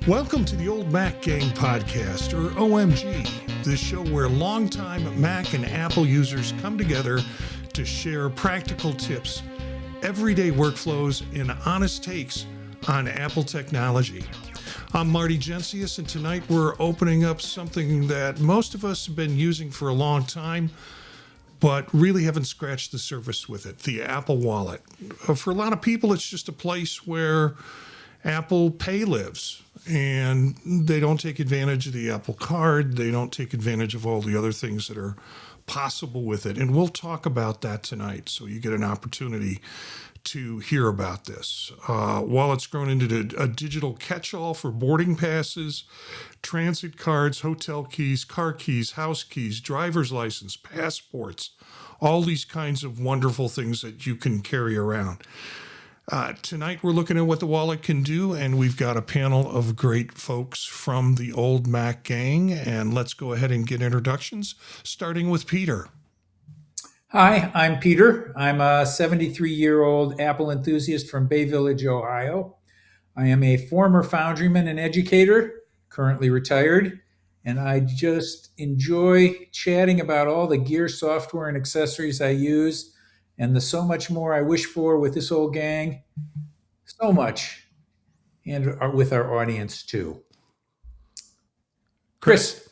Welcome to the Old Mac Gang podcast, or OMG, this show where longtime Mac and Apple users come together to share practical tips, everyday workflows, and honest takes on Apple technology. I'm Marty, and tonight we're opening up something that most of us have been using for a long time, but really haven't scratched the surface with it, the Apple Wallet. For a lot of people, it's just a place where Apple Pay lives, and they don't take advantage of the Apple Card. They don't take advantage of all the other things that are possible with it. And we'll talk about that tonight, so you get an opportunity to hear about this. Wallet's grown into a digital catch-all for boarding passes, transit cards, hotel keys, car keys, house keys, driver's license, passports, all these kinds of wonderful things that you can carry around. Tonight, we're looking at what the wallet can do, and we've got a panel of great folks from the Old Mac Gang. And let's go ahead and get introductions, starting with Peter. Hi, I'm Peter. I'm a 73-year-old Apple enthusiast from Bay Village, Ohio. I am a former foundryman and educator, currently retired, and I just enjoy chatting about all the gear, software, and accessories I use, and the so much more I wish for with this old gang. So much. And with our audience, too. Chris.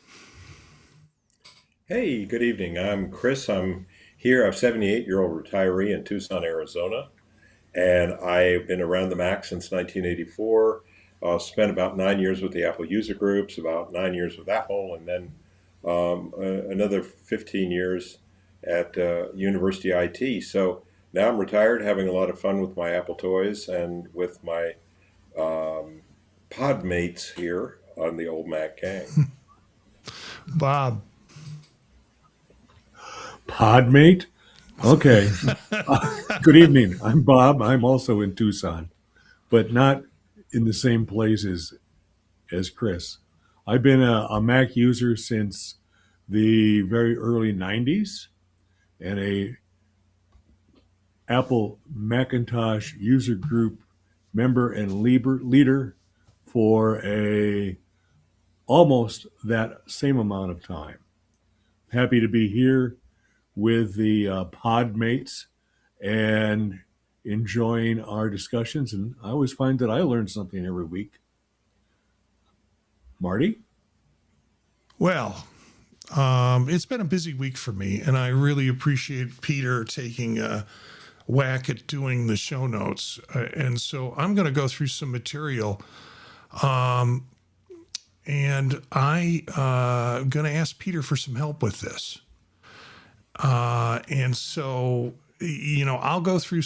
Hey, good evening. I'm Chris. I'm here. I'm a 78-year-old retiree in Tucson, Arizona. And I've been around the Mac since 1984. Spent about 9 years with the Apple user groups, about 9 years with Apple, and then another 15 years at University IT. So now I'm retired, having a lot of fun with my Apple toys and with my pod mates here on the Old Mac Gang. Bob. Podmate? Okay. Good evening. I'm Bob. I'm also in Tucson, but not in the same place as Chris. I've been a Mac user since the very early 90s and a Apple Macintosh user group member and leader for almost that same amount of time. Happy to be here with the pod mates and enjoying our discussions. And I always find that I learn something every week. Marty? Well, it's been a busy week for me, and I really appreciate Peter taking a whack at doing the show notes. And so I'm going to go through some material. And I'm going to ask Peter for some help with this. And so, I'll go through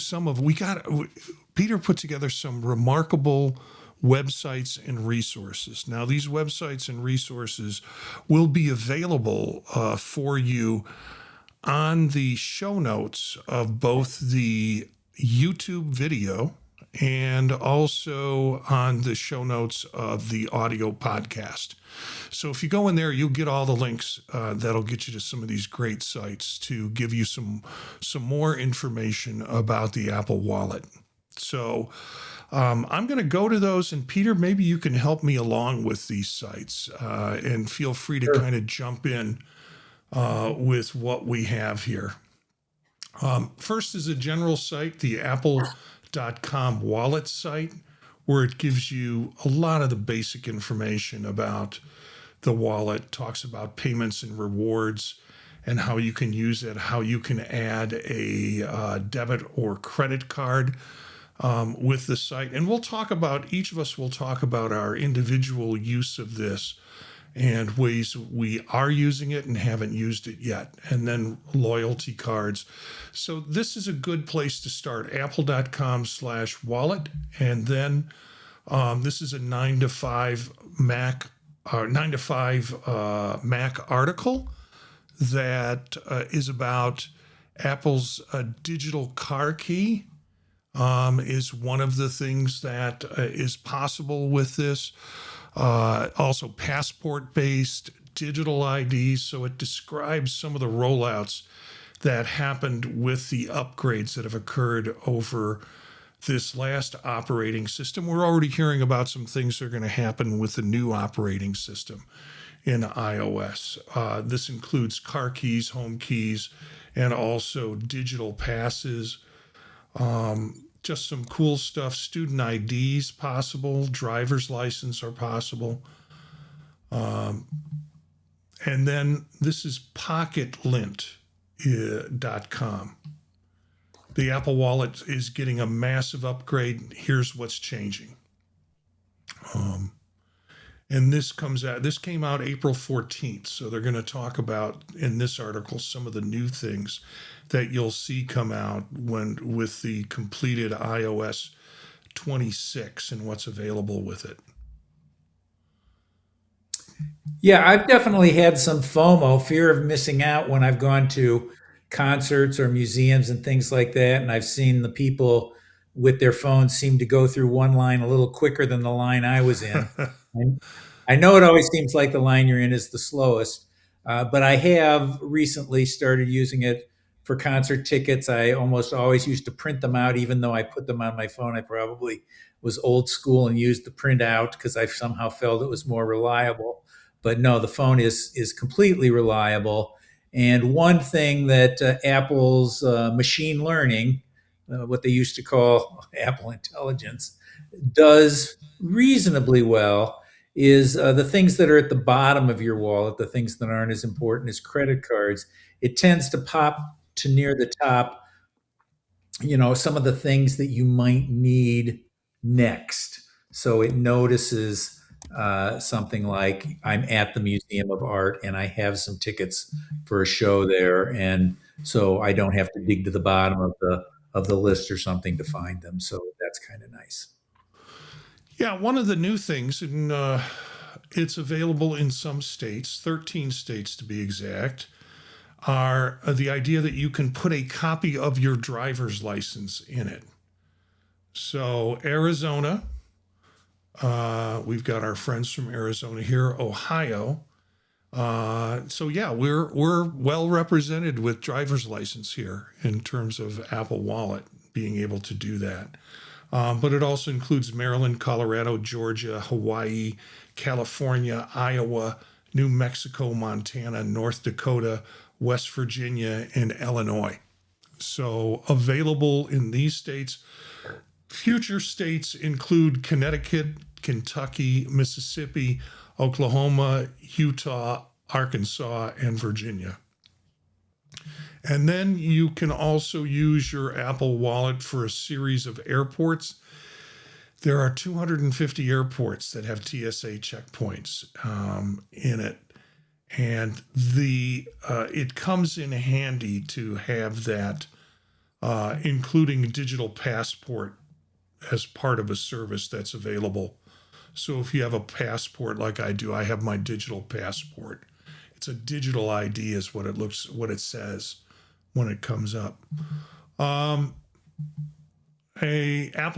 Peter put together some remarkable websites and resources. Now, these websites and resources will be available for you on the show notes of both the YouTube video and also on the show notes of the audio podcast. So if you go in there, you'll get all the links that'll get you to some of these great sites to give you some more information about the Apple Wallet. So I'm going to go to those, and Peter, maybe you can help me along with these sites, and feel free to kind of jump in with what we have here. First is a general site, the Apple.com wallet site, where it gives you a lot of the basic information about the wallet, talks about payments and rewards and how you can use it, how you can add a debit or credit card with the site. And each of us will talk about our individual use of this and ways we are using it and haven't used it yet, and then loyalty cards. So this is a good place to start, apple.com/wallet. And then this is a 9 to 5 Mac article that is about Apple's digital car key. Is one of the things that is possible with this. Also passport-based digital IDs. So it describes some of the rollouts that happened with the upgrades that have occurred over this last operating system. We're already hearing about some things that are going to happen with the new operating system in iOS. This includes car keys, home keys, and also digital passes. Just some cool stuff. Student IDs possible, driver's license are possible. And then this is Pocket-Lint.com. The Apple Wallet is getting a massive upgrade. Here's what's changing. And this came out April 14th. So they're going to talk about in this article some of the new things that you'll see come out with the completed iOS 26 and what's available with it. Yeah, I've definitely had some FOMO, fear of missing out, when I've gone to concerts or museums and things like that. And I've seen the people with their phones seem to go through one line a little quicker than the line I was in. And I know it always seems like the line you're in is the slowest, but I have recently started using it for concert tickets. I almost always used to print them out, even though I put them on my phone. I probably was old school and used the printout because I somehow felt it was more reliable. But no, the phone is completely reliable. And one thing that Apple's machine learning, what they used to call Apple Intelligence, does reasonably well is the things that are at the bottom of your wallet, the things that aren't as important as credit cards. It tends to pop to near the top, some of the things that you might need next. So it notices something like, I'm at the Museum of Art and I have some tickets for a show there, and so I don't have to dig to the bottom of the list or something to find them. So that's kind of nice. Yeah, one of the new things, and it's available in some states, 13 states to be exact, are the idea that you can put a copy of your driver's license in it. So Arizona, we've got our friends from Arizona here, Ohio. So yeah, we're well represented with driver's license here in terms of Apple Wallet being able to do that. But it also includes Maryland, Colorado, Georgia, Hawaii, California, Iowa, New Mexico, Montana, North Dakota, West Virginia, and Illinois. So available in these states. Future states include Connecticut, Kentucky, Mississippi, Oklahoma, Utah, Arkansas, and Virginia. And then you can also use your Apple Wallet for a series of airports. There are 250 airports that have TSA checkpoints in it. And it comes in handy to have that, including digital passport as part of a service that's available. So if you have a passport like I do, I have my digital passport. It's a digital ID is what it says when it comes up. Apple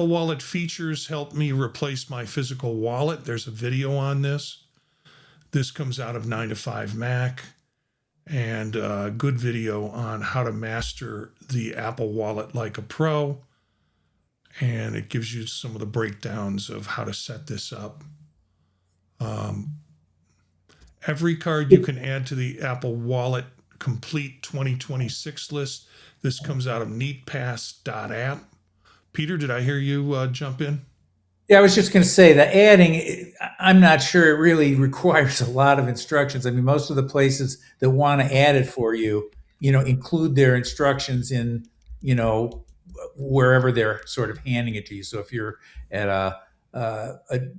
Wallet features help me replace my physical wallet. There's a video on this. This comes out of 9 to 5 Mac, and a good video on how to master the Apple Wallet like a pro. And it gives you some of the breakdowns of how to set this up. Every card you can add to the Apple Wallet Complete 2026 list. This comes out of NeatPass.app. Peter, did I hear you jump in? Yeah, I was just going to say the adding, I'm not sure it really requires a lot of instructions. I mean, most of the places that want to add it for you, include their instructions in, wherever they're sort of handing it to you. So if you're at a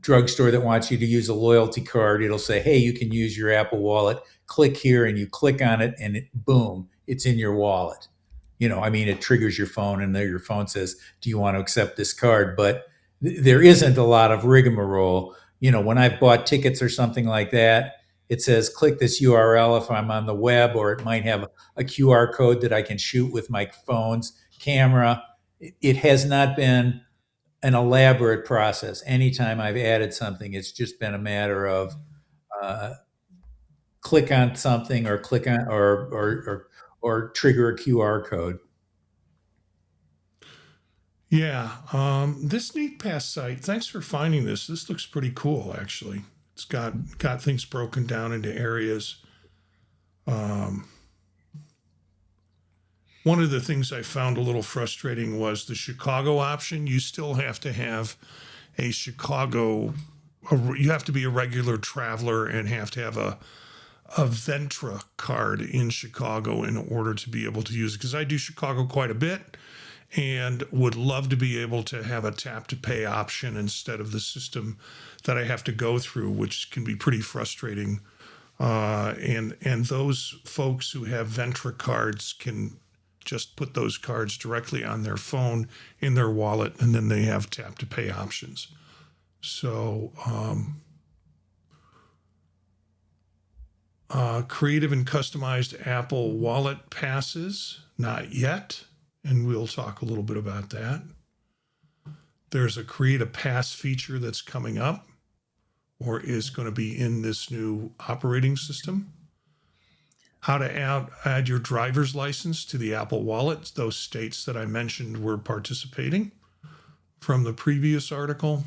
drugstore that wants you to use a loyalty card, it'll say, hey, you can use your Apple Wallet. Click here, and you click on it, and boom, it's in your wallet. It triggers your phone, and there your phone says, do you want to accept this card? But there isn't a lot of rigmarole. When I've bought tickets or something like that, it says, click this URL if I'm on the web, or it might have a QR code that I can shoot with my phone's camera. It has not been an elaborate process. Anytime I've added something, it's just been a matter of click on something or click on or trigger a QR code. Yeah. This NeatPass site, thanks for finding this. This looks pretty cool, actually. It's got things broken down into areas. Um, One of the things I found a little frustrating was the Chicago option. You still have to have a Chicago, you have to be a regular traveler and have to have a Ventra card in Chicago in order to be able to use it. Because I do Chicago quite a bit and would love to be able to have a tap to pay option instead of the system that I have to go through, which can be pretty frustrating. And those folks who have Ventra cards can just put those cards directly on their phone in their wallet, and then they have tap to pay options. So, creative and customized Apple Wallet passes, not yet. And we'll talk a little bit about that. There's a create a pass feature that's coming up or is going to be in this new operating system. How to add your driver's license to the Apple Wallet. Those states that I mentioned were participating from the previous article.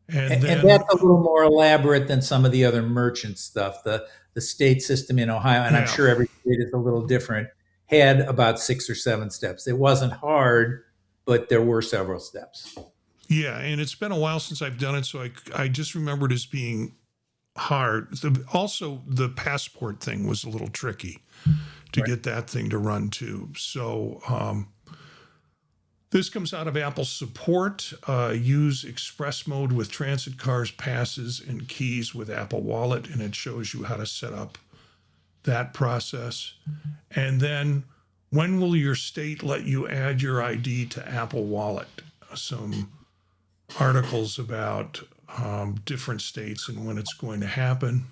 And that's a little more elaborate than some of the other merchant stuff. The state system in Ohio, and I'm sure every state is a little different, had about 6 or 7 steps. It wasn't hard, but there were several steps. Yeah, and it's been a while since I've done it, so I just remembered as being hard. Also, the passport thing was a little tricky to get that thing to run too. So this comes out of Apple support. Use express mode with transit cars, passes, and keys with Apple Wallet, and it shows you how to set up that process. And then when will your state let you add your ID to Apple Wallet? Some articles about different states and when it's going to happen.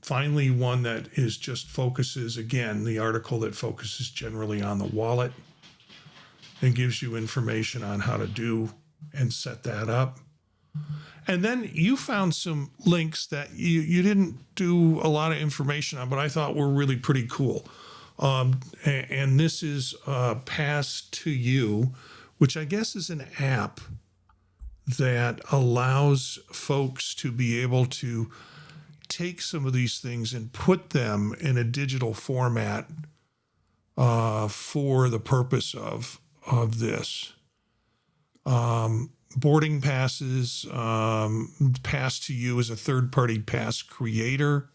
Finally, one that is just focuses, again, the article that focuses generally on the wallet and gives you information on how to do and set that up. And then you found some links that you didn't do a lot of information on, but I thought were really pretty cool. And this is Pass2U, which I guess is an app that allows folks to be able to take some of these things and put them in a digital format for the purpose of this. Boarding passes, Pass2U is a third-party pass creator.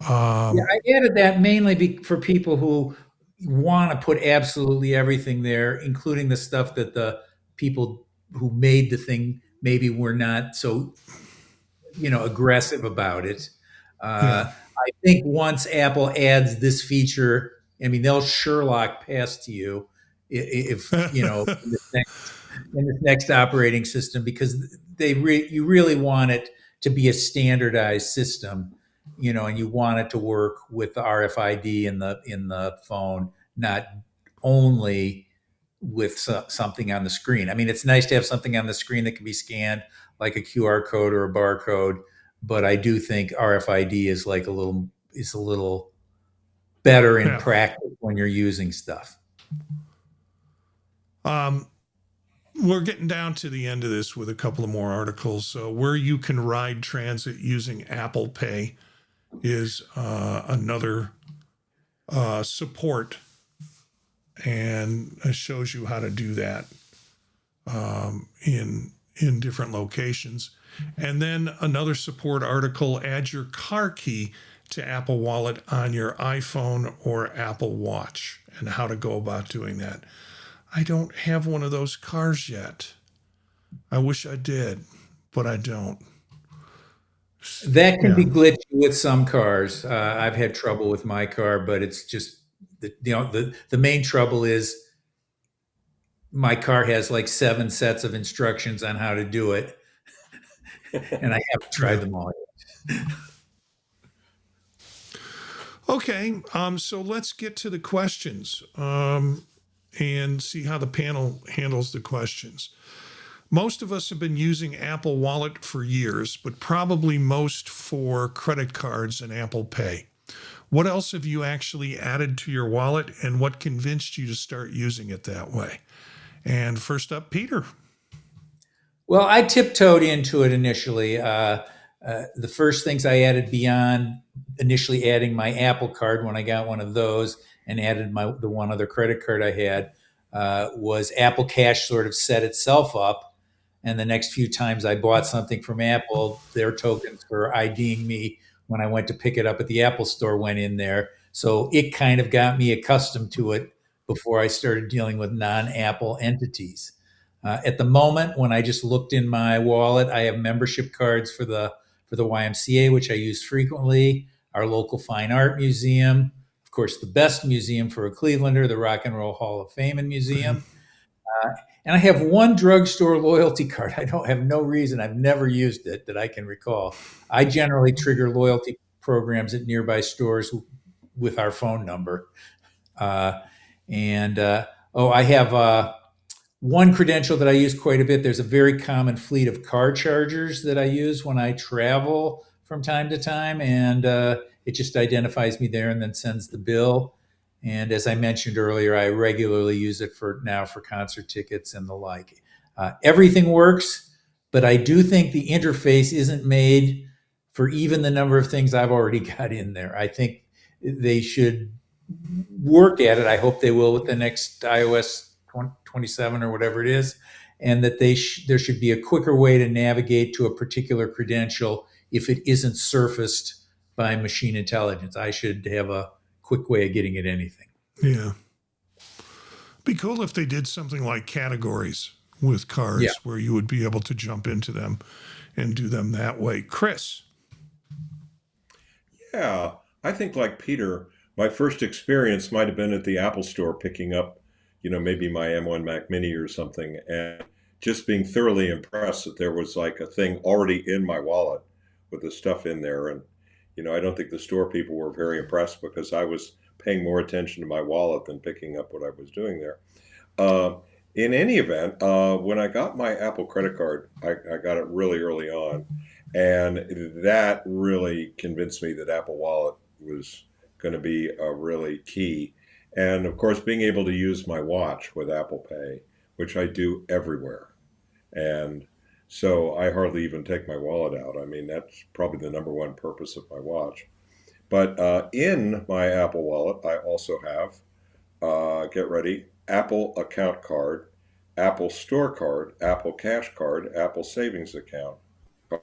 I added that mainly for people who want to put absolutely everything there, including the stuff that the people who made the thing maybe were not so, aggressive about it. I think once Apple adds this feature, they'll Sherlock Pass2U if in this next operating system, because you really want it to be a standardized system, and you want it to work with the RFID in the phone, not only with something on the screen. It's nice to have something on the screen that can be scanned, like a QR code or a barcode, but I do think RFID is a little better in practice when you're using stuff. We're getting down to the end of this with a couple of more articles. So where you can ride transit using Apple Pay is another support, and it shows you how to do that in different locations. And then another support article, add your car key to Apple Wallet on your iPhone or Apple Watch, and how to go about doing that. I don't have one of those cars yet. I wish I did, but I don't. That can be glitchy with some cars. I've had trouble with my car, but it's just the main trouble is my car has like 7 sets of instructions on how to do it, and I haven't tried them all yet. Okay, so let's get to the questions and see how the panel handles the questions. Most of us have been using Apple Wallet for years, but probably most for credit cards and Apple Pay. What else have you actually added to your wallet, and what convinced you to start using it that way? And first up, Peter. Well, I tiptoed into it initially. The first things I added beyond initially adding my Apple Card when I got one of those and added the one other credit card I had was Apple Cash sort of set itself up. And the next few times I bought something from Apple, their tokens for IDing me when I went to pick it up at the Apple store went in there. So it kind of got me accustomed to it before I started dealing with non-Apple entities. At the moment, when I just looked in my wallet, I have membership cards for the YMCA, which I use frequently, our local fine art museum, of course, the best museum for a Clevelander, the Rock and Roll Hall of Fame and Museum. And I have one drugstore loyalty card. I don't have no reason. I've never used it that I can recall. I generally trigger loyalty programs at nearby stores with our phone number. I have one credential that I use quite a bit. There's a very common fleet of car chargers that I use when I travel from time to time, and it just identifies me there and then sends the bill. And as I mentioned earlier, I regularly use it for concert tickets and the like. Everything works, but I do think the interface isn't made for even the number of things I've already got in there. I think they should work at it. I hope they will with the next iOS 27 or whatever it is, and that there should be a quicker way to navigate to a particular credential if it isn't surfaced by machine intelligence. I should have a quick way of getting at anything. Yeah. Be cool if they did something like categories with cards where you would be able to jump into them and do them that way. Chris. Yeah, I think like Peter, my first experience might have been at the Apple Store picking up, maybe my M1 Mac Mini or something, and just being thoroughly impressed that there was like a thing already in my wallet with the stuff in there. And, I don't think the store people were very impressed because I was paying more attention to my wallet than picking up what I was doing there. In any event, when I got my Apple credit card, I got it really early on. And that really convinced me that Apple Wallet was going to be a really key. And of course, being able to use my watch with Apple Pay, which I do everywhere. And so I hardly even take my wallet out. I mean, that's probably the number one purpose of my watch. But in my Apple Wallet, I also have, get ready, Apple Account Card, Apple Store Card, Apple Cash Card, Apple Savings Account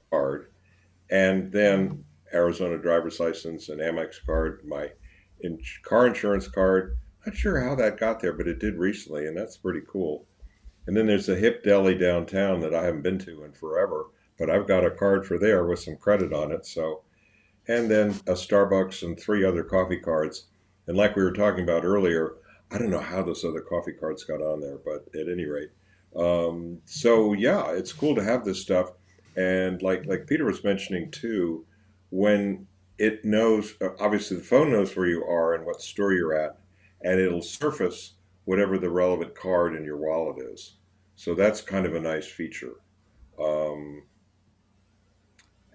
Card, and then Arizona driver's license and Amex card, my car insurance card. Not sure how that got there, but it did recently, and that's pretty cool. And then there's a hip deli downtown that I haven't been to in forever, but I've got a card for there with some credit on it. So, and then a Starbucks and 3 other coffee cards. And like we were talking about earlier, I don't know how those other coffee cards got on there, but at any rate. So yeah, it's cool to have this stuff. And like Peter was mentioning too, when it knows, obviously the phone knows where you are and what store you're at, and it'll surface whatever the relevant card in your wallet is. So that's kind of a nice feature.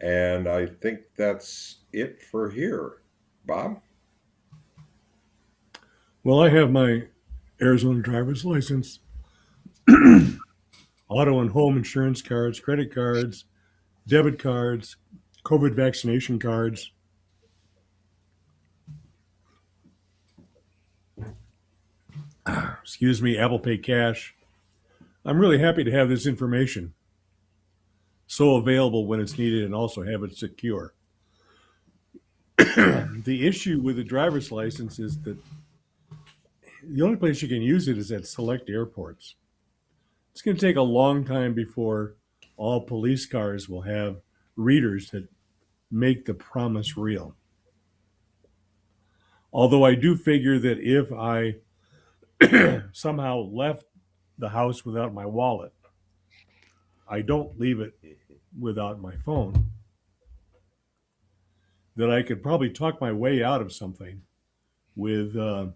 And I think that's it for here. Bob? Well, I have my Arizona driver's license, auto and home insurance cards, credit cards, debit cards, COVID vaccination cards. Excuse me, Apple Pay Cash. I'm really happy to have this information so available when it's needed and also have it secure. The issue with the driver's license is that the only place you can use it is at select airports. It's going to take a long time before all police cars will have readers that make the promise real. Although I do figure that if I somehow left the house without my wallet, I don't leave it without my phone, that I could probably talk my way out of something with the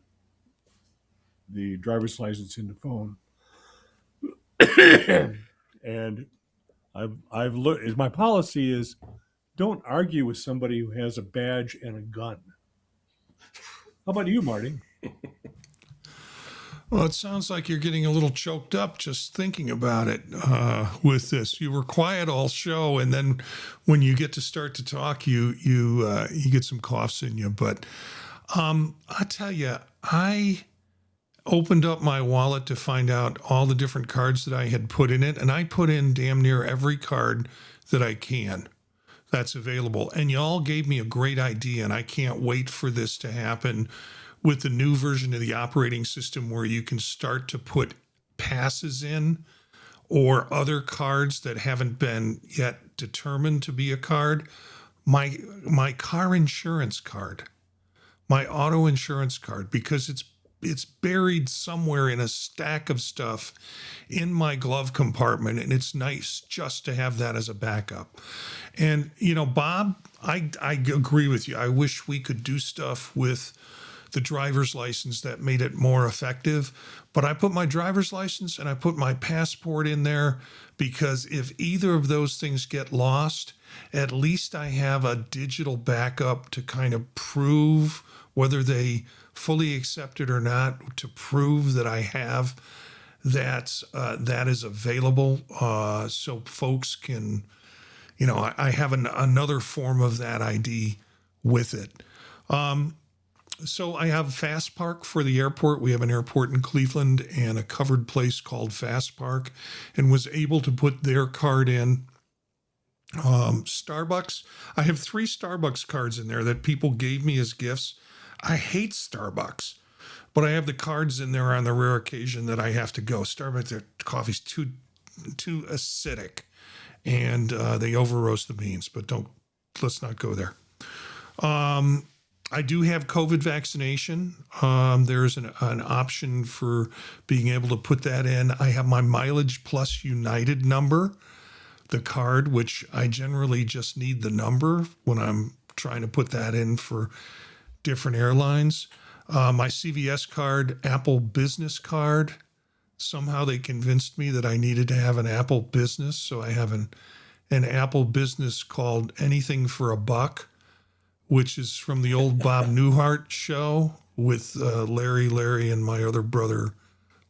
driver's license in the phone. And I've looked. My policy is don't argue with somebody who has a badge and a gun. How about you, Marty? Well, it sounds like you're getting a little choked up just thinking about it with this. You were quiet all show, and then when you get to start to talk, you get some coughs in you. But I tell you, I opened up my wallet to find out all the different cards that I had put in it, and I put in damn near every card that I can that's available. And y'all gave me a great idea, and I can't wait for this to happen with the new version of the operating system where you can start to put passes in or other cards that haven't been yet determined to be a card. My car insurance card, my auto insurance card, because it's buried somewhere in a stack of stuff in my glove compartment, and it's nice just to have that as a backup. And Bob, I agree with you. I wish we could do stuff with the driver's license that made it more effective. But I put my driver's license and I put my passport in there because if either of those things get lost, at least I have a digital backup to kind of prove whether they fully accept it or not, to prove that I have that is available, so folks can, I have another form of that ID with it. So I have Fast Park for the airport. We have an airport in Cleveland and a covered place called Fast Park, and was able to put their card in. Starbucks, I have 3 Starbucks cards in there that people gave me as gifts. I hate Starbucks, but I have the cards in there on the rare occasion that I have to go. Starbucks, their coffee's too acidic, and they over roast the beans. But let's not go there. I do have COVID vaccination. There's an option for being able to put that in. I have my Mileage Plus United number, the card, which I generally just need the number when I'm trying to put that in for different airlines. My CVS card, Apple Business card. Somehow they convinced me that I needed to have an Apple Business, so I have an Apple Business called Anything for a Buck, which is from the old Bob Newhart show with Larry, and my other brother,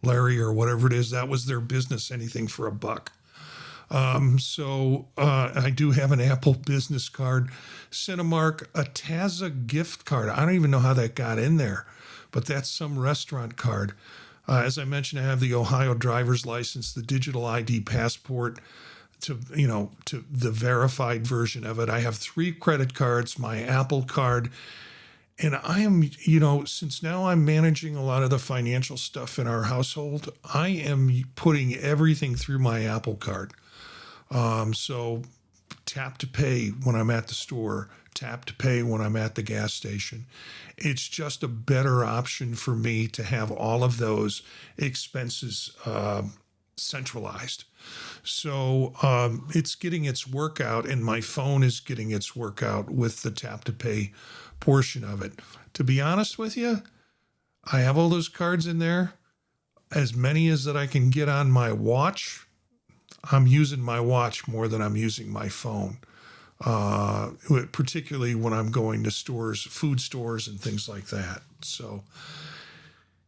Larry, or whatever it is. That was their business, Anything for a Buck. So I do have an Apple Business card, Cinemark, a Taza gift card. I don't even know how that got in there, but that's some restaurant card. As I mentioned, I have the Ohio driver's license, the digital ID passport, to the verified version of it. I have 3 credit cards, my Apple card, and I am, since now I'm managing a lot of the financial stuff in our household, I am putting everything through my Apple card. So tap to pay when I'm at the store, tap to pay when I'm at the gas station. It's just a better option for me to have all of those expenses centralized. So it's getting its workout, and my phone is getting its workout with the tap to pay portion of it. To be honest with you, I have all those cards in there, as many as that I can get on my watch. I'm using my watch more than I'm using my phone, particularly when I'm going to stores, food stores, and things like that. So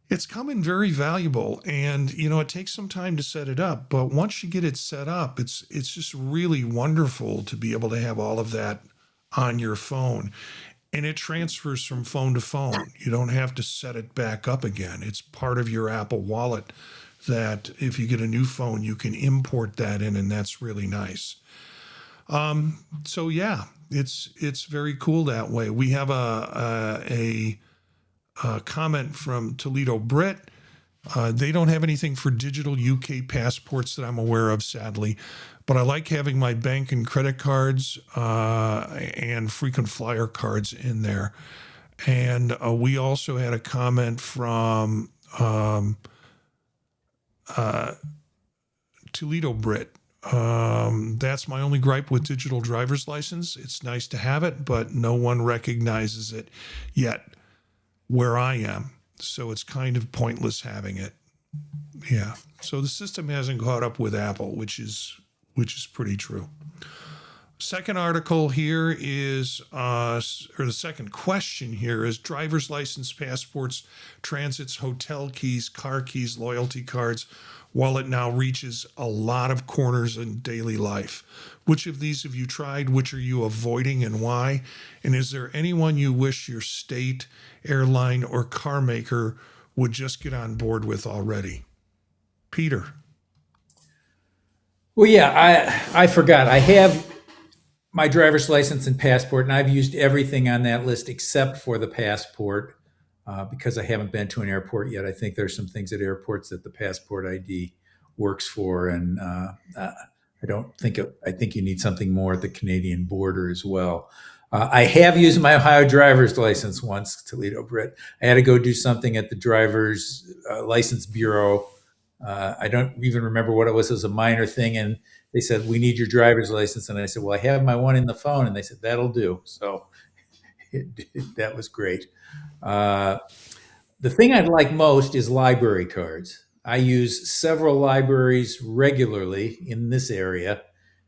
it's coming very valuable, and it takes some time to set it up. But once you get it set up, it's just really wonderful to be able to have all of that on your phone, and it transfers from phone to phone. You don't have to set it back up again. It's part of your Apple Wallet. That if you get a new phone, you can import that in, and that's really nice. So yeah, it's very cool that way. We have a comment from Toledo Brit. They don't have anything for digital UK passports that I'm aware of, sadly, but I like having my bank and credit cards and frequent flyer cards in there. And we also had a comment from Toledo Brit. That's my only gripe with digital driver's license. It's nice to have it, but no one recognizes it yet where I am. So it's kind of pointless having it. Yeah. So the system hasn't caught up with Apple, which is pretty true. Second article here is, or the second question here is driver's license, passports, transits, hotel keys, car keys, loyalty cards. Wallet now reaches a lot of corners in daily life. Which of these have you tried? Which are you avoiding and why? And is there anyone you wish your state, airline, or car maker would just get on board with already? Peter. Well, yeah, I forgot. I have my driver's license and passport, and I've used everything on that list except for the passport because I haven't been to an airport yet. I think there's some things at airports that the passport ID works for, and I don't think I think you need something more at the Canadian border as well. I have used my Ohio driver's license once, Toledo, Britt. I had to go do something at the driver's license bureau. I don't even remember what it was. It was a minor thing, and they said, "We need your driver's license." And I said, "Well, I have my one in the phone." And they said, "That'll do." So that was great. The thing I'd like most is library cards. I use several libraries regularly in this area,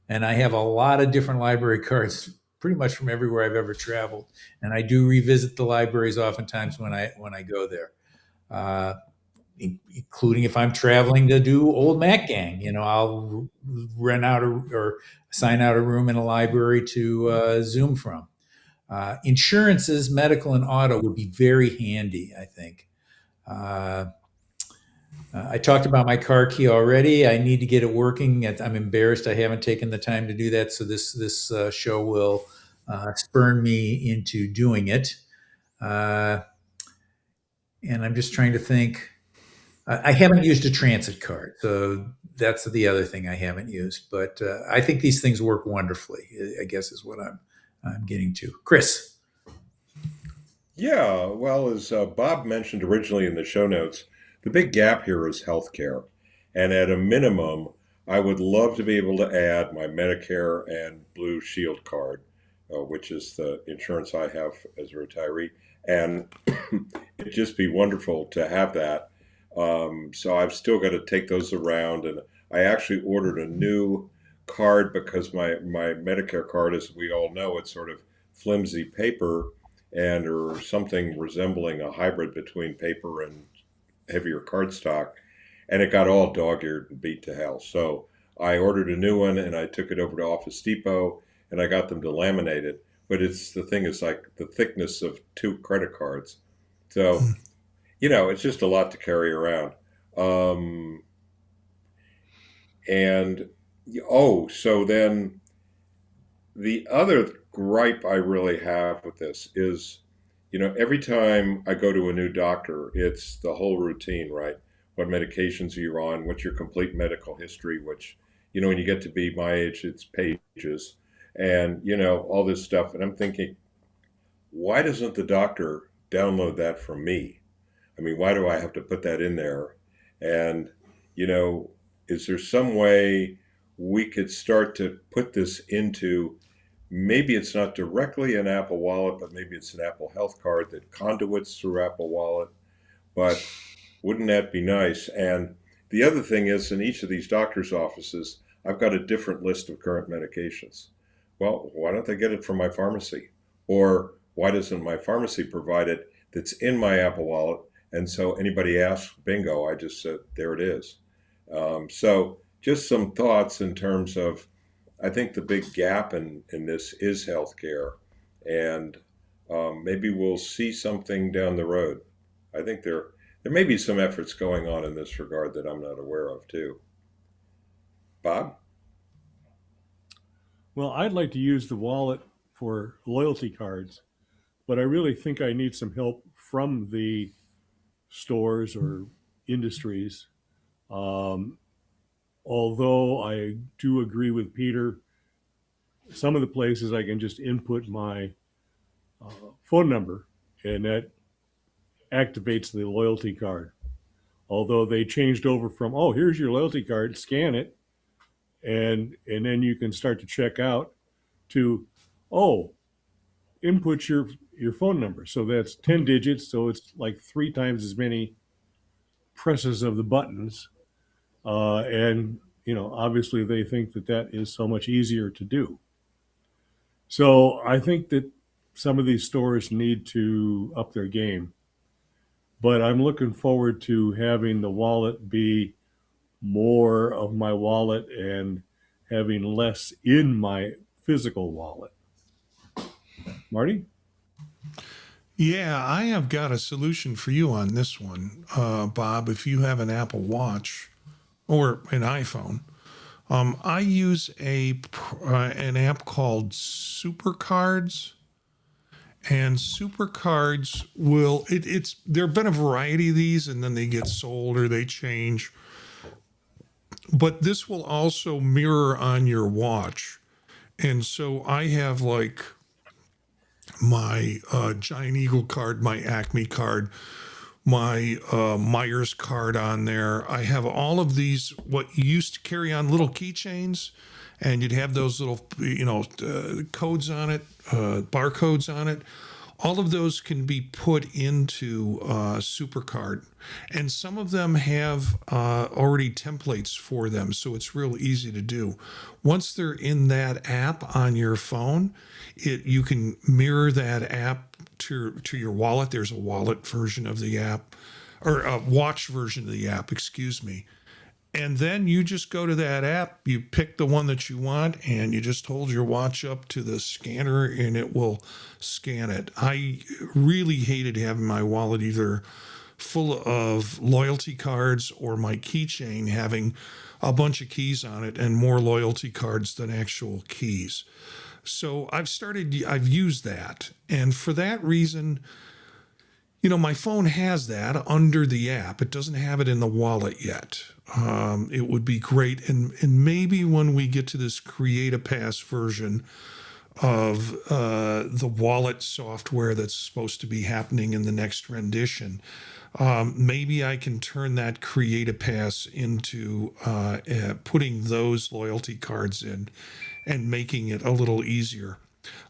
and I have a lot of different library cards pretty much from everywhere I've ever traveled. And I do revisit the libraries oftentimes when I go there. Including if I'm traveling to do old Mac Gang, I'll rent out or sign out a room in a library to Zoom from. Insurances, medical and auto would be very handy, I think. I talked about my car key already. I need to get it working. I'm embarrassed I haven't taken the time to do that. So this show will spurn me into doing it. And I'm just trying to think. I haven't used a transit card, so that's the other thing I haven't used. But I think these things work wonderfully, I guess is what I'm getting to. Chris. Yeah, well, as Bob mentioned originally in the show notes, the big gap here is healthcare. And at a minimum, I would love to be able to add my Medicare and Blue Shield card, which is the insurance I have as a retiree. And it'd just be wonderful to have that. So I've still got to take those around. And I actually ordered a new card because my Medicare card, as we all know, it's sort of flimsy paper and or something resembling a hybrid between paper and heavier cardstock, and it got all dog-eared and beat to hell. So I ordered a new one and I took it over to Office Depot and I got them to laminate it. But the thing is like the thickness of 2 credit cards. So, it's just a lot to carry around. So then the other gripe I really have with this is, every time I go to a new doctor, it's the whole routine, right? What medications are you on? What's your complete medical history? Which, when you get to be my age, it's pages and, all this stuff. And I'm thinking, why doesn't the doctor download that from me? I mean, why do I have to put that in there? And, is there some way we could start to put this into, maybe it's not directly an Apple Wallet, but maybe it's an Apple Health card that conduits through Apple Wallet. But wouldn't that be nice? And the other thing is, in each of these doctor's offices, I've got a different list of current medications. Well, why don't they get it from my pharmacy? Or why doesn't my pharmacy provide it that's in my Apple Wallet? And so anybody asks, bingo, I just said, there it is. So just some thoughts in terms of, I think the big gap in this is healthcare, and maybe we'll see something down the road. I think there may be some efforts going on in this regard that I'm not aware of too. Bob? Well, I'd like to use the wallet for loyalty cards, but I really think I need some help from the stores or industries. Although I do agree with Peter, some of the places I can just input my phone number and that activates the loyalty card. Although they changed over from, oh, here's your loyalty card, scan it, and then you can start to check out, to, oh, input your phone number. So that's 10 digits, so it's like 3 times as many presses of the buttons. And obviously they think that is so much easier to do. So I think that some of these stores need to up their game, but I'm looking forward to having the wallet be more of my wallet and having less in my physical wallet. Marty? Yeah, I have got a solution for you on this one, Bob. If you have an Apple Watch or an iPhone, I use an app called Supercards, and Supercards will it's there have been a variety of these, and then they get sold or they change. But this will also mirror on your watch, and so I have like my Giant Eagle card, my Acme card, my Myers card on there. I have all of these, what you used to carry on little keychains, and you'd have those little, codes on it, barcodes on it. All of those can be put into SuperCard, and some of them have already templates for them, so it's real easy to do. Once they're in that app on your phone, you can mirror that app to your wallet. There's a wallet version of the app, or a watch version of the app, excuse me. And then you just go to that app, you pick the one that you want, and you just hold your watch up to the scanner and it will scan it. I really hated having my wallet either full of loyalty cards or my keychain having a bunch of keys on it and more loyalty cards than actual keys. So I've used that. And for that reason, my phone has that under the app. It doesn't have it in the wallet yet. It would be great. And maybe when we get to this Create a Pass version of the wallet software that's supposed to be happening in the next rendition, maybe I can turn that Create a Pass into putting those loyalty cards in and making it a little easier.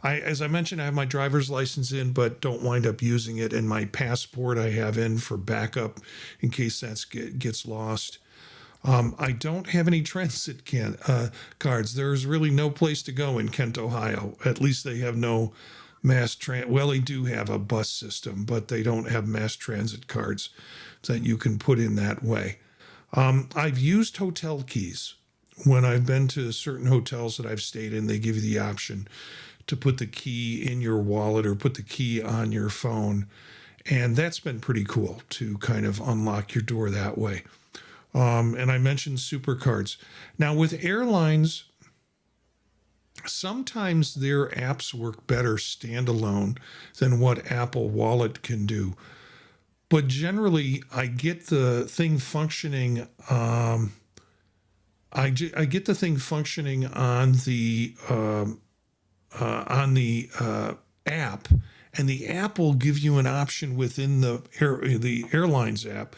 As I mentioned, I have my driver's license in, but don't wind up using it. And my passport I have in for backup in case that gets lost. I don't have any transit cards. There's really no place to go in Kent, Ohio. At least they have no well, they do have a bus system, but they don't have mass transit cards that you can put in that way. I've used hotel keys. When I've been to certain hotels that I've stayed in, they give you the option to put the key in your wallet or put the key on your phone. And that's been pretty cool to kind of unlock your door that way. And I mentioned Supercards. Now with airlines, sometimes their apps work better standalone than what Apple Wallet can do. But generally, I get the thing functioning. I get the thing functioning on the app, and the app will give you an option within the airlines app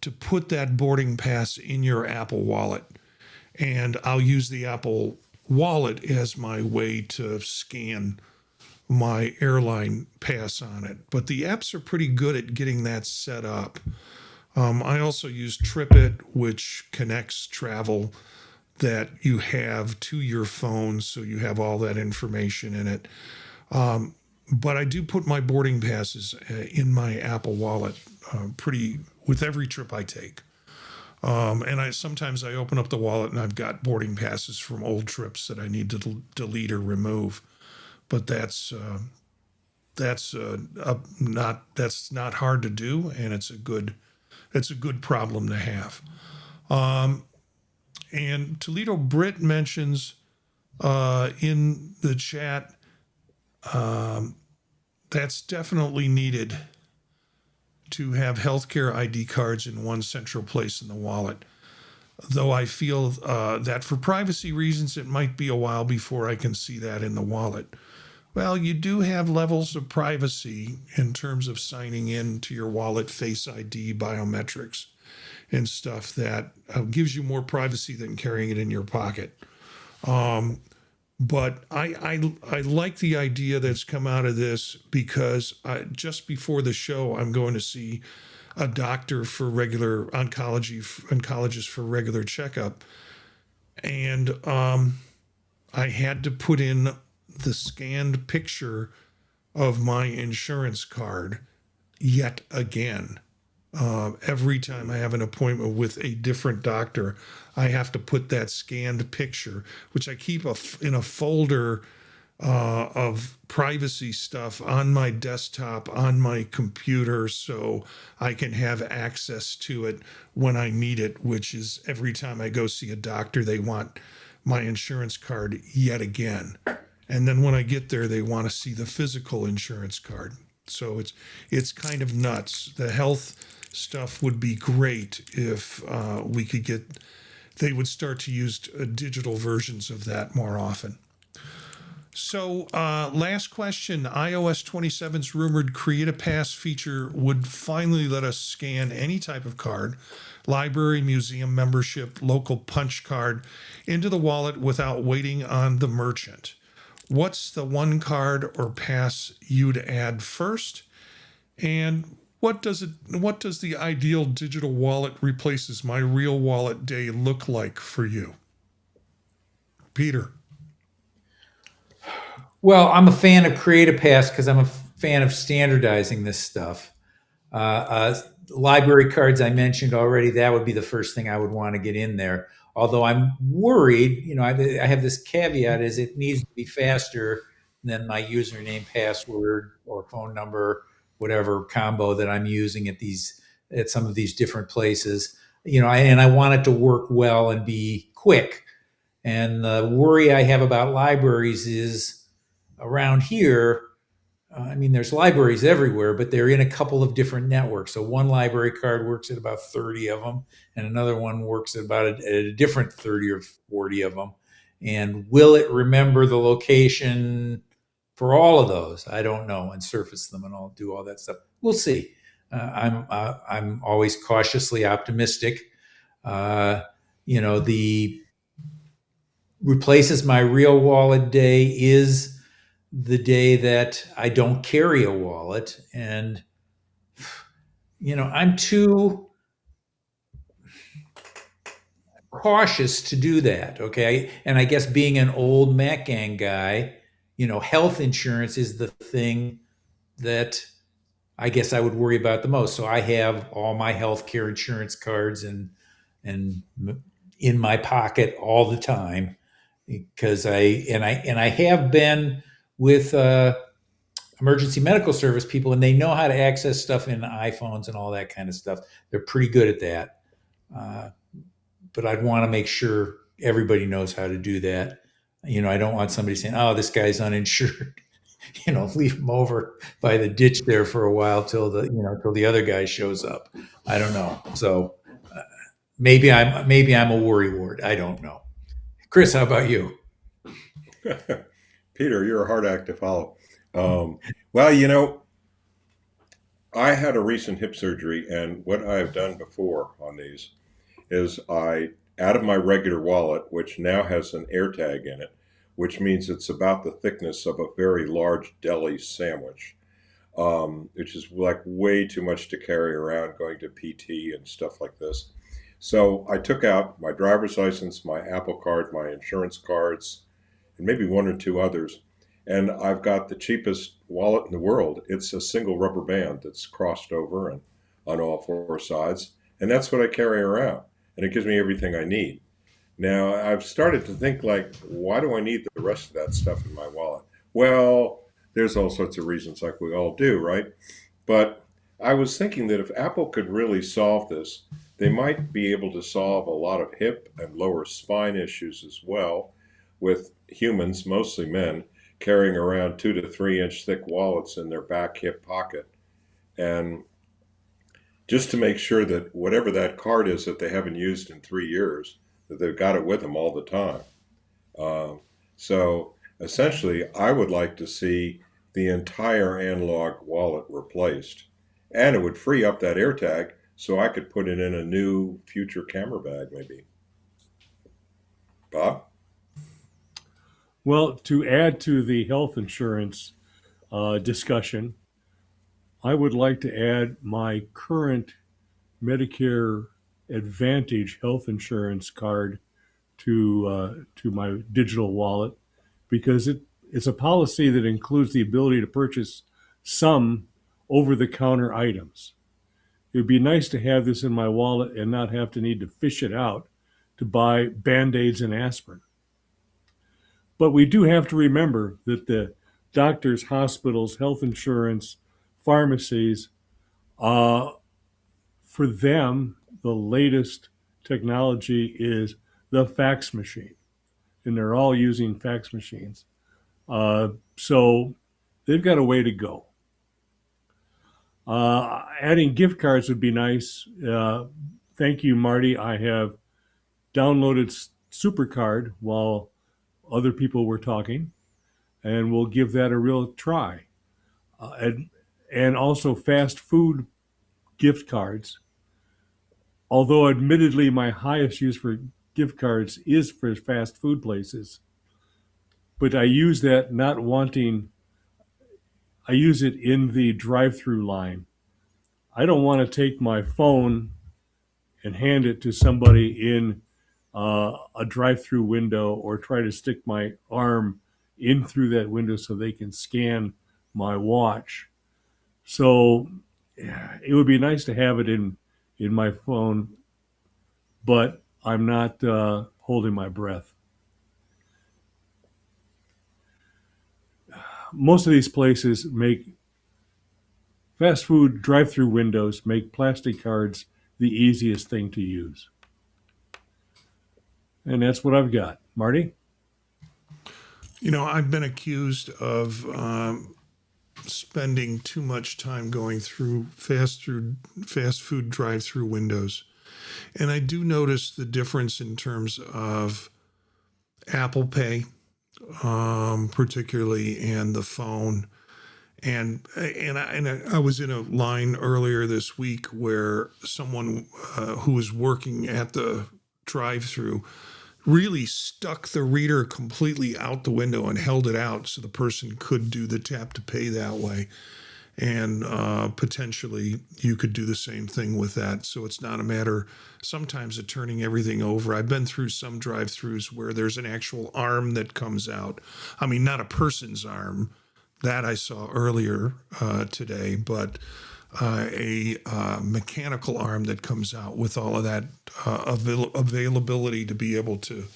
to put that boarding pass in your Apple Wallet. And I'll use the Apple Wallet as my way to scan my airline pass on it. But the apps are pretty good at getting that set up. I also use TripIt, which connects travel that you have to your phone, so you have all that information in it. But I do put my boarding passes in my Apple Wallet with every trip I take. And sometimes I open up the wallet and I've got boarding passes from old trips that I need to delete or remove. But that's not hard to do, and it's a good problem to have. And Toledo Brit mentions in the chat that's definitely needed to have healthcare ID cards in one central place in the wallet. Though I feel that for privacy reasons, it might be a while before I can see that in the wallet. Well, you do have levels of privacy in terms of signing in to your wallet, Face ID, biometrics, and stuff that gives you more privacy than carrying it in your pocket. But I like the idea that's come out of this because just before the show, I'm going to see a doctor for regular oncologist for regular checkup. And I had to put in the scanned picture of my insurance card yet again. Every time I have an appointment with a different doctor, I have to put that scanned picture, which I keep in a folder of privacy stuff on my desktop, on my computer, so I can have access to it when I need it, which is every time I go see a doctor, they want my insurance card yet again. And then when I get there, they want to see the physical insurance card. So it's kind of nuts. The health stuff would be great if we could they would start to use digital versions of that more often. So last question, iOS 27's rumored Create a Pass feature would finally let us scan any type of card, library, museum membership, local punch card, into the wallet without waiting on the merchant. What's the one card or pass you'd add first? And what does the ideal digital wallet replaces my real wallet day look like for you? Peter. Well, I'm a fan of Create a Pass because I'm a fan of standardizing this stuff. Library cards I mentioned already, that would be the first thing I would want to get in there. Although I'm worried, I have this caveat is it needs to be faster than my username, password, or phone number, whatever combo that I'm using at some of these different places. And I want it to work well and be quick. And the worry I have about libraries is around here, there's libraries everywhere, but they're in a couple of different networks. So one library card works at about 30 of them, and another one works at about a different 30 or 40 of them. And will it remember the location for all of those? I don't know, and surface them and all do all that stuff. We'll see. I'm always cautiously optimistic. The replaces my real wallet day is the day that I don't carry a wallet. And, I'm too cautious to do that. Okay. And I guess being an old Mac gang guy, health insurance is the thing that I guess I would worry about the most. So I have all my healthcare insurance cards and in my pocket all the time because I have been with emergency medical service people, and they know how to access stuff in iPhones and all that kind of stuff. They're pretty good at that. But I'd want to make sure everybody knows how to do that. I don't want somebody saying, "Oh, this guy's uninsured." Leave him over by the ditch there for a while till the other guy shows up. I don't know. So maybe I'm a worrywart. I don't know. Chris, how about you? Peter, you're a hard act to follow. Well, I had a recent hip surgery, and what I've done before on these is out of my regular wallet, which now has an AirTag in it, which means it's about the thickness of a very large deli sandwich, which is like way too much to carry around going to PT and stuff like this. So I took out my driver's license, my Apple Card, my insurance cards, and maybe one or two others. And I've got the cheapest wallet in the world. It's a single rubber band that's crossed over and on all four sides. And that's what I carry around. And it gives me everything I need. Now, I've started to think, why do I need the rest of that stuff in my wallet? Well, there's all sorts of reasons, like we all do, right? But I was thinking that if Apple could really solve this, they might be able to solve a lot of hip and lower spine issues as well, with humans, mostly men, carrying around 2 to 3 inch thick wallets in their back hip pocket. And just to make sure that whatever that card is that they haven't used in 3 years, that they've got it with them all the time. So essentially, I would like to see the entire analog wallet replaced. And it would free up that AirTag so I could put it in a new future camera bag, maybe. Bob? Well, to add to the health insurance discussion, I would like to add my current Medicare Advantage health insurance card to my digital wallet because it's a policy that includes the ability to purchase some over-the-counter items. It would be nice to have this in my wallet and not have to need to fish it out to buy Band-Aids and aspirin. But we do have to remember that the doctors, hospitals, health insurance, pharmacies, for them, the latest technology is the fax machine. And they're all using fax machines. So they've got a way to go. Adding gift cards would be nice. Thank you, Marty. I have downloaded SuperCard while other people were talking, and we'll give that a real try. And also fast food gift cards. Although admittedly my highest use for gift cards is for fast food places, but I use that I use it in the drive-through line. I don't want to take my phone and hand it to somebody in a drive-through window or try to stick my arm in through that window so they can scan my watch. So it would be nice to have it in my phone, but I'm not holding my breath. Most of these places fast food drive-through windows make plastic cards the easiest thing to use. And that's what I've got. Marty? I've been accused of spending too much time going through fast food drive-through windows. And I do notice the difference in terms of Apple Pay, particularly, and the phone. And I was in a line earlier this week where someone who was working at the drive-through really stuck the reader completely out the window and held it out so the person could do the tap to pay that way. And potentially you could do the same thing with that. So it's not a matter sometimes of turning everything over. I've been through some drive-thrus where there's an actual arm that comes out. I mean, not a person's arm. That I saw earlier today, but a mechanical arm that comes out with all of that availability to be able to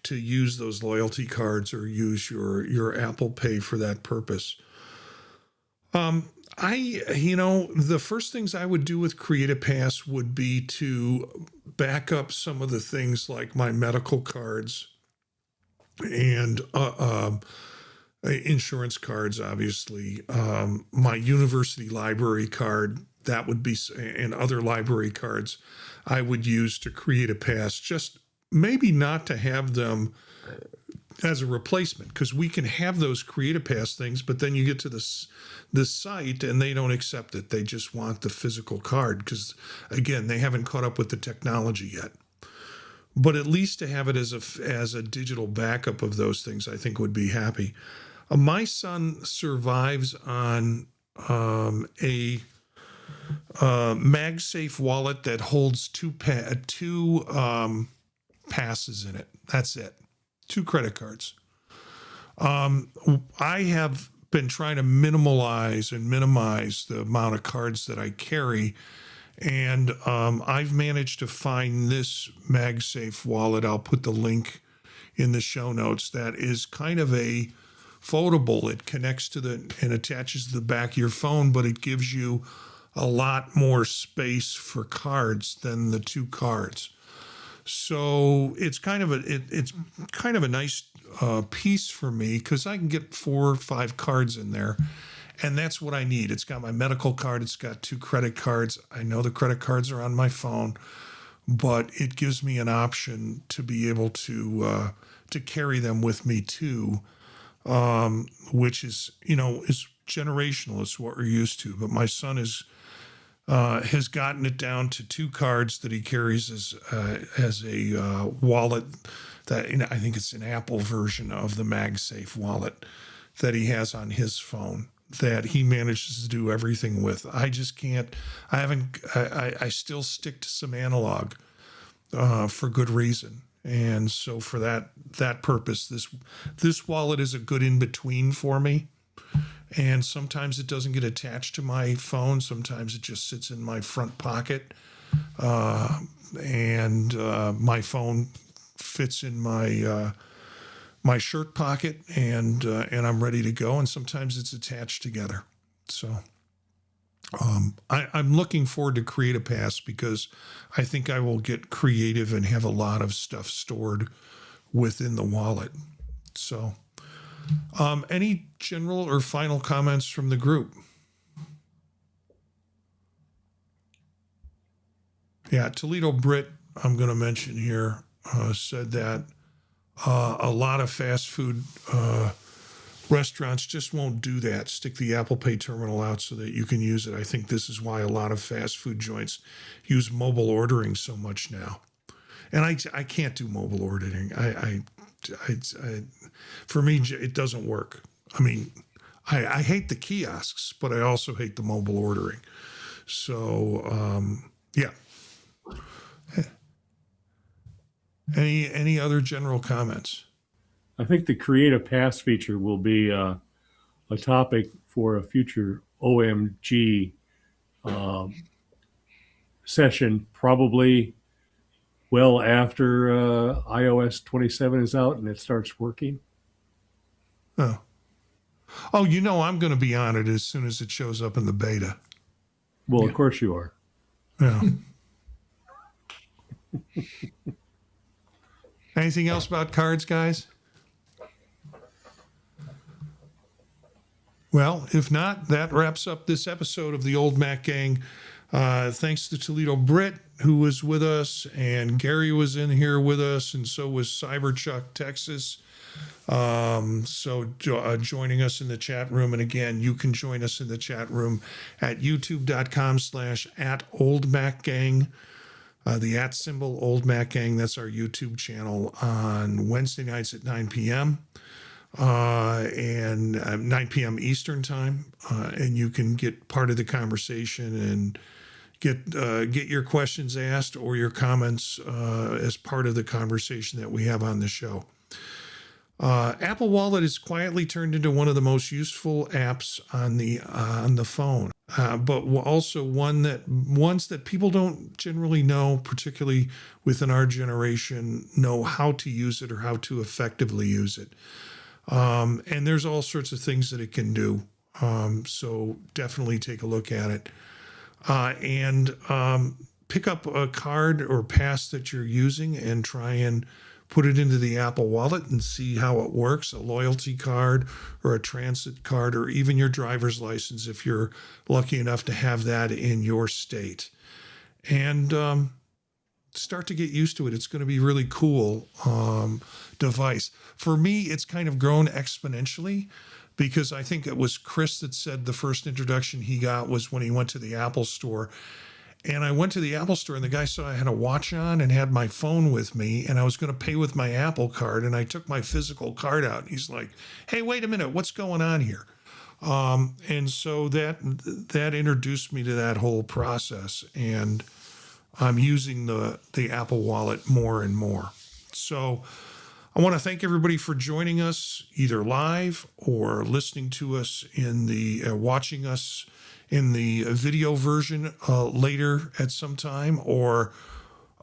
use those loyalty cards or use your Apple Pay for that purpose. The first things I would do with CreatePass would be to back up some of the things like my medical cards and insurance cards, obviously, my university library card, that would be, and other library cards I would use to CreatePass, just maybe not to have them as a replacement, because we can have those CreatePass things, but then you get to this site and they don't accept it. They just want the physical card because, again, they haven't caught up with the technology yet. But at least to have it as a digital backup of those things, I think would be happy. My son survives on a MagSafe wallet that holds two passes in it. That's it. 2 credit cards. I have been trying to minimize the amount of cards that I carry, and I've managed to find this MagSafe wallet. I'll put the link in the show notes. That is kind of a foldable. It connects and attaches to the back of your phone, but it gives you a lot more space for cards than the 2 cards. So it's kind of a nice piece for me because I can get 4 or 5 cards in there, and that's what I need. It's got my medical card. It's got 2 credit cards. I know the credit cards are on my phone, but it gives me an option to be able to carry them with me too, which is generational. It's what we're used to. But my son has gotten it down to 2 cards that he carries as a wallet. That I think it's an Apple version of the MagSafe wallet that he has on his phone that he manages to do everything with. I just can't. I still stick to some analog for good reason. And so for that purpose, this wallet is a good in between for me. And sometimes it doesn't get attached to my phone. Sometimes it just sits in my front pocket, and my phone fits in my shirt pocket, and I'm ready to go. And sometimes it's attached together. So I'm looking forward to QuantoSei because I think I will get creative and have a lot of stuff stored within the wallet. So any general or final comments from the group? Yeah, Toledo Brit, I'm going to mention here, said that a lot of fast food restaurants just won't do that. Stick the Apple Pay terminal out so that you can use it. I think this is why a lot of fast food joints use mobile ordering so much now. And I can't do mobile ordering. For me, it doesn't work. I mean, I hate the kiosks, but I also hate the mobile ordering. So, yeah. Any other general comments? I think the Create a Pass feature will be a topic for a future OMG session, probably well after iOS 27 is out and it starts working. Oh, I'm going to be on it as soon as it shows up in the beta. Well, yeah. Of course you are. Yeah. Anything else about cards, guys? Well, if not, that wraps up this episode of the Old Mac Gang. Thanks to Toledo Brit, who was with us, and Gary was in here with us, and so was Cyberchuck Texas. Joining us in the chat room. And again, you can join us in the chat room at youtube.com/@OldMacGang. The @ symbol Old Mac Gang, that's our YouTube channel on Wednesday nights at 9 p.m. And 9 p.m. Eastern time. And you can get part of the conversation and get your questions asked or your comments as part of the conversation that we have on the show. Apple Wallet has quietly turned into one of the most useful apps on the phone, but also ones that people don't generally know, particularly within our generation, know how to use it or how to effectively use it. And there's all sorts of things that it can do. So definitely take a look at it, and pick up a card or pass that you're using and try and put it into the Apple Wallet and see how it works, a loyalty card or a transit card, or even your driver's license if you're lucky enough to have that in your state. And start to get used to it. It's going to be a really cool device. For me, it's kind of grown exponentially because I think it was Chris that said the first introduction he got was when he went to the Apple store. And I went to the Apple store and the guy saw I had a watch on and had my phone with me and I was going to pay with my Apple card. And I took my physical card out and he's like, hey, wait a minute, what's going on here? And so that introduced me to that whole process. And I'm using the Apple Wallet more and more. So I want to thank everybody for joining us either live or listening to us in the watching us in the video version later at some time, or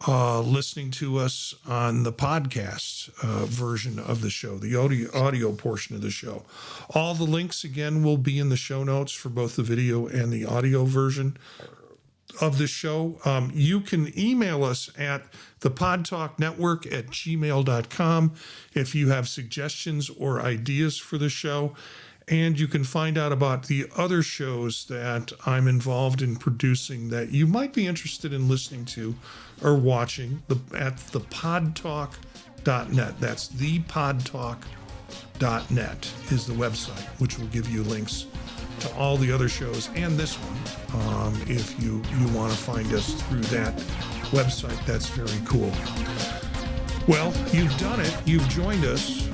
listening to us on the podcast version of the show, the audio portion of the show. All the links, again, will be in the show notes for both the video and the audio version of the show. You can email us at thepodtalknetwork@gmail.com if you have suggestions or ideas for the show. And you can find out about the other shows that I'm involved in producing that you might be interested in listening to or watching at thepodtalk.net. That's thepodtalk.net is the website, which will give you links to all the other shows and this one. If you want to find us through that website, that's very cool. Well, you've done it. You've joined us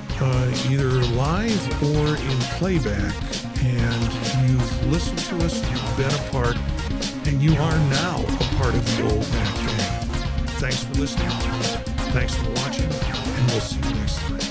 either live or in playback, and you've listened to us, you've been a part, and you are now a part of the Old Mac Gang. Thanks for listening. Thanks for watching, and we'll see you next time.